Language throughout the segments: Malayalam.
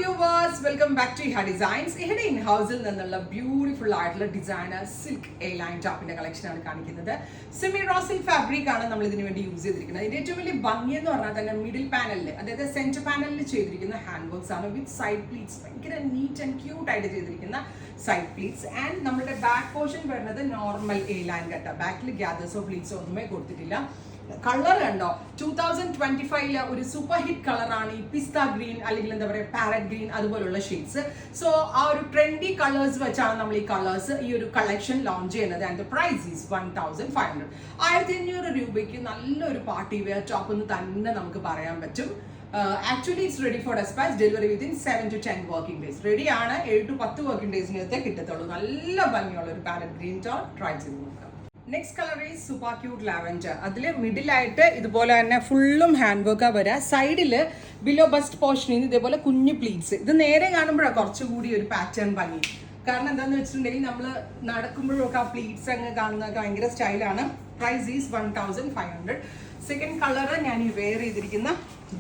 viewers, welcome back to Iha Designs. ഇവിടെ ഇൻ ഹൗസിൽ നിന്നുള്ള ബ്യൂട്ടിഫുൾ ആയിട്ടുള്ള ഡിസൈനർ സിൽക്ക് എ ലൈൻ ടോപ്പിന്റെ കളക്ഷൻ ആണ് കാണിക്കുന്നത്. സെമി റോ സിൽക്ക് ഫാബ്രിക് ആണ് നമ്മൾ ഇതിനു വേണ്ടി യൂസ് ചെയ്തിരിക്കുന്നത്. ഇതിന്റെ ഏറ്റവും വലിയ ഭംഗി എന്ന് പറഞ്ഞാൽ തന്നെ മിഡിൽ പാനലിൽ, അതായത് സെന്റർ പാനലിൽ ചെയ്തിരിക്കുന്ന ഹാൻഡ് വർക്ക്സ് ആണ് വിത്ത് സൈഡ് പ്ലീറ്റ്സ്. ഭയങ്കര നീറ്റ് ആൻഡ് ക്യൂട്ട് ആയിട്ട് ചെയ്തിരിക്കുന്ന സൈഡ് പ്ലീറ്റ്സ്. ആൻഡ് നമ്മുടെ ബാക്ക് പോർഷൻ വരുന്നത് നോർമൽ എ ലൈൻ കട്ട. ബാക്കിൽ ഗ്യാദേഴ്സോ പ്ലീറ്റ്സോ ഒന്നുമേ കൊടുത്തിട്ടില്ല. കളർ കണ്ടോ, 2025 ഒരു സൂപ്പർ ഹിറ്റ് കളറാണ് ഈ പിസ്ത ഗ്രീൻ, അല്ലെങ്കിൽ എന്താ പറയുക പാരറ്റ് ഗ്രീൻ, അതുപോലുള്ള ഷെയ്ഡ്സ്. സോ ആ ഒരു ട്രെൻഡി കളേഴ്സ് വെച്ചാണ് നമ്മൾ ഈ കളേഴ്സ് ഈ ഒരു കളക്ഷൻ ലോഞ്ച് ചെയ്യുന്നത്. And price is 1500. 1500 രൂപയ്ക്ക് നല്ലൊരു പാർട്ടി വെയർ ടോപ്പ് എന്ന് തന്നെ നമുക്ക് പറയാൻ പറ്റും. Actually it's ready for dispatch, delivery within 7 to 10 working days. റെഡിയാണ്, 7 to 10 വർക്കിംഗ് ഡേയ്സിനകത്തേ കിട്ടത്തുള്ളൂ. നല്ല ഭംഗിയുള്ള ഒരു പാരറ്റ് ഗ്രീൻ ടോൺ ട്രൈ ചെയ്ത് നോക്കാം. Next colour is super cute lavender. അതിൽ മിഡിലായിട്ട് ഇതുപോലെ തന്നെ ഫുള്ളും ഹാൻഡ് വർക്കാ വരാ. സൈഡിൽ ബിലോ ബസ്റ്റ് പോർഷനിൽ നിന്ന് ഇതേപോലെ കുഞ്ഞു പ്ലീറ്റ്സ്. ഇത് നേരെ കാണുമ്പോഴാണ് കുറച്ചുകൂടി ഒരു പാറ്റേൺ ഭംഗി. കാരണം എന്താണെന്ന് വെച്ചിട്ടുണ്ടെങ്കിൽ നമ്മൾ നടക്കുമ്പോഴൊക്കെ ആ പ്ലീറ്റ്സ് അങ്ങ് കാണുന്നതൊക്കെ ഭയങ്കര സ്റ്റൈലാണ്. Price is 1500. സെക്കൻഡ് കളർ ഞാൻ ഈ വെയർ ചെയ്തിരിക്കുന്ന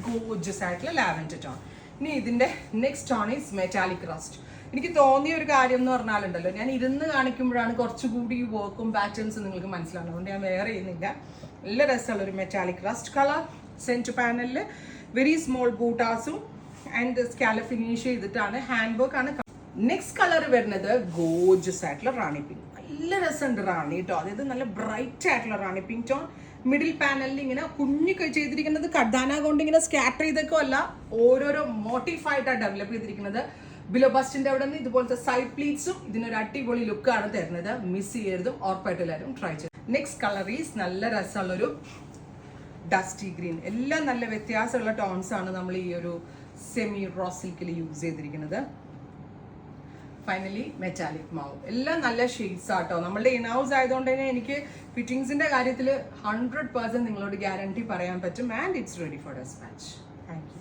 ഗോർജസ് ആയിട്ടുള്ള ലാവൻഡർ ടോൺ. ഇനി ഇതിന്റെ next tone is metallic rest. എനിക്ക് തോന്നിയ ഒരു കാര്യം എന്ന് പറഞ്ഞാലുണ്ടല്ലോ, ഞാൻ ഇരുന്ന് കാണിക്കുമ്പോഴാണ് കുറച്ചുകൂടി ഈ വർക്കും പാറ്റേൺസും നിങ്ങൾക്ക് മനസ്സിലാവുന്നത്. അതുകൊണ്ട് ഞാൻ വെയർ ചെയ്യുന്നില്ല. നല്ല രസമുള്ള ഒരു മെറ്റാലിക് റസ്റ്റ് കളർ. സെൻറ്റർ പാനലിൽ വെരി സ്മോൾ ബൂട്ടാസും ആൻഡ് സ്കാലപ്പ് ഫിനിഷ് ചെയ്തിട്ടാണ്. ഹാൻഡ് വർക്ക് ആണ്. നെക്സ്റ്റ് കളർ വരുന്നത് ഗോർജസ് ആയിട്ടുള്ള റാണി പിങ്ക്. നല്ല രസമുണ്ട് റാണി കേട്ടോ. അതായത് നല്ല ബ്രൈറ്റ് ആയിട്ടുള്ള റാണി പിങ്ക് ടോൺ. മിഡിൽ പാനലിൽ ഇങ്ങനെ കുഞ്ഞു ചെയ്തിരിക്കുന്നത് കർദാന കൊണ്ട് ഇങ്ങനെ സ്കാറ്റർ ചെയ്തൊക്കെ അല്ല, ഓരോരോ മോട്ടിഫായിട്ടാണ് ഡെവലപ്പ് ചെയ്തിരിക്കുന്നത്. ബിലോ ബസ്റ്റിന്റെ അവിടെ നിന്ന് ഇതുപോലത്തെ സൈഡ് പ്ലീറ്റ്സും ഇതിനൊരു അടിപൊളി ലുക്കാണ് തരുന്നത്. മിസ് ചെയ്യരുതും, ഉറപ്പായിട്ട് എല്ലാവരും ട്രൈ ചെയ്യും. നെക്സ്റ്റ് കളർ ഈസ് നല്ല രസമുള്ളൊരു ഡസ്റ്റി ഗ്രീൻ. എല്ലാം നല്ല വ്യത്യാസമുള്ള ടോൺസ് ആണ് നമ്മൾ ഈ ഒരു സെമി റോ സിൽക്കിൽ യൂസ് ചെയ്തിരിക്കുന്നത്. ഫൈനലി മെറ്റാലിക് മാവ്. എല്ലാം നല്ല ഷെയ്ഡ്സ് ആട്ടോ. നമ്മളുടെ ഇൻ ഹൗസ് ആയതുകൊണ്ട് തന്നെ എനിക്ക് ഫിറ്റിംഗ്സിന്റെ കാര്യത്തിൽ 100% നിങ്ങളോട് ഗ്യാരണ്ടി പറയാൻ പറ്റും. And it's ready for dispatch. Thank U.